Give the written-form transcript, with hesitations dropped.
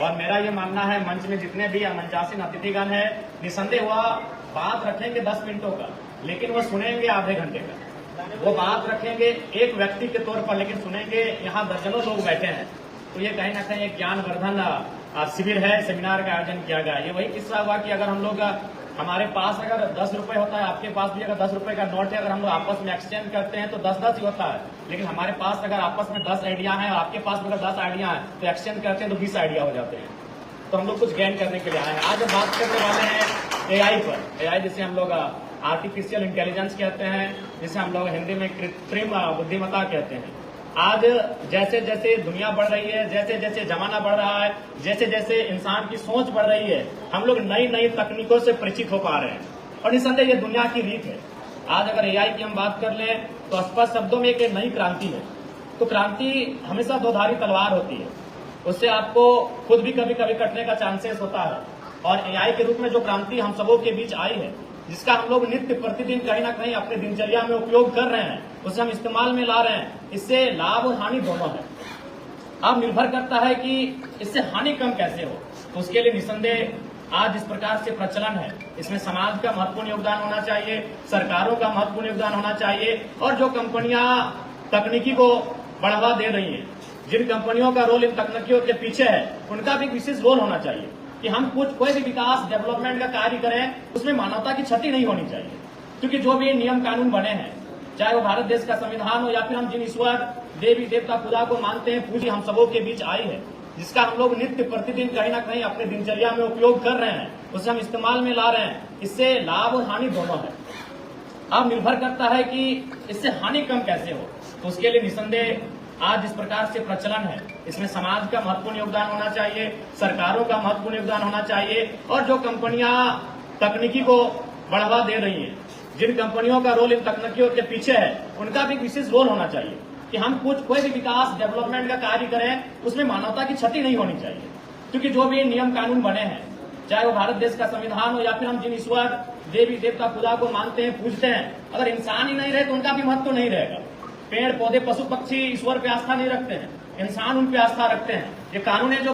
और मेरा ये मानना है, मंच में जितने भी मंचासीन अतिथिगण है, निसंदेह हुआ बात रखेंगे 10 मिनटों का, लेकिन वो सुनेंगे आधे घंटे का। वो बात रखेंगे एक व्यक्ति के तौर पर, लेकिन सुनेंगे यहाँ दर्जनों लोग बैठे हैं। तो ये कहीं ना कहीं एक ज्ञानवर्धन शिविर है, सेमिनार का आयोजन किया गया। ये वही किस्सा हुआ कि अगर हम लोग, हमारे पास अगर 10 रुपए होता है, आपके पास भी अगर 10 रुपए का नोट है, अगर हम लोग आपस में एक्सचेंज करते हैं तो 10-10 ही होता है। लेकिन हमारे पास अगर आपस में 10 आइडिया हैं और आपके पास भी अगर 10 आइडिया हैं तो एक्सचेंज करते हैं तो 20 आइडिया हो जाते हैं। तो हम लोग कुछ गेन करने के लिए आए हैं। आज हम बात करने वाले हैं एआई पर। एआई जिसे हम लोग आर्टिफिशियल इंटेलिजेंस कहते हैं, जिसे हम लोग हिंदी में कृत्रिम बुद्धिमत्ता कहते हैं। आज जैसे जैसे दुनिया बढ़ रही है, जैसे जैसे जमाना बढ़ रहा है, जैसे जैसे इंसान की सोच बढ़ रही है, हम लोग नई नई तकनीकों से परिचित हो पा रहे हैं। और निसंदेह ये दुनिया की रीत है। आज अगर एआई की हम बात कर लें तो स्पष्ट शब्दों में एक नई क्रांति है। तो क्रांति हमेशा दोधारी तलवार होती है, उससे आपको खुद भी कभी कभी कटने का चांसेस होता है। और एआई के रूप में जो क्रांति हम सबों के बीच आई है, जिसका हम लोग नित्य प्रतिदिन कहीं ना कहीं अपने दिनचर्या में उपयोग कर रहे हैं, उसे हम इस्तेमाल में ला रहे हैं, इससे लाभ और हानि दोनों है। अब निर्भर करता है कि इससे हानि कम कैसे हो। तो उसके लिए निसंदेह आज इस प्रकार से प्रचलन है, इसमें समाज का महत्वपूर्ण योगदान होना चाहिए, सरकारों का महत्वपूर्ण योगदान होना चाहिए, और जो कंपनियां तकनीकी को बढ़ावा दे रही हैं, जिन कंपनियों का रोल इन तकनीकियों के पीछे है, उनका भी विशेष रोल होना चाहिए कि हम कोई भी विकास डेवलपमेंट का कार्य करें, उसमें मानवता की क्षति नहीं होनी चाहिए। क्योंकि जो भी नियम कानून बने हैं, चाहे वो भारत देश का संविधान हो या फिर हम जिन ईश्वर देवी देवता खुदा को मानते हैं, पूजी हम सबों के बीच आई है, जिसका हम लोग नित्य प्रतिदिन कहीं ना कहीं अपने दिनचर्या में उपयोग कर रहे हैं, उसे हम इस्तेमाल में ला रहे हैं, इससे लाभ और हानि दोनों है। अब निर्भर करता है कि इससे हानि कम कैसे हो। तो उसके लिए निसंदेह आज इस प्रकार से प्रचलन है, इसमें समाज का महत्वपूर्ण योगदान होना चाहिए, सरकारों का महत्वपूर्ण योगदान होना चाहिए, और जो कंपनियां तकनीकी को बढ़ावा दे रही हैं, जिन कंपनियों का रोल इन तकनीकियों के पीछे है, उनका भी विशेष रोल होना चाहिए कि हम कोई भी विकास डेवलपमेंट का कार्य करें, उसमें मानवता की क्षति नहीं होनी चाहिए। क्योंकि जो भी नियम कानून बने हैं, चाहे वो भारत देश का संविधान हो या फिर हम जिन ईश्वर देवी देवता खुदा को मानते हैं, पूजते हैं, अगर इंसान ही नहीं रहे तो उनका भी महत्व नहीं रहेगा। पेड़ पौधे पशु पक्षी ईश्वर पे आस्था नहीं रखते हैं, इंसान उन पे आस्था रखते हैं। ये कानून है जो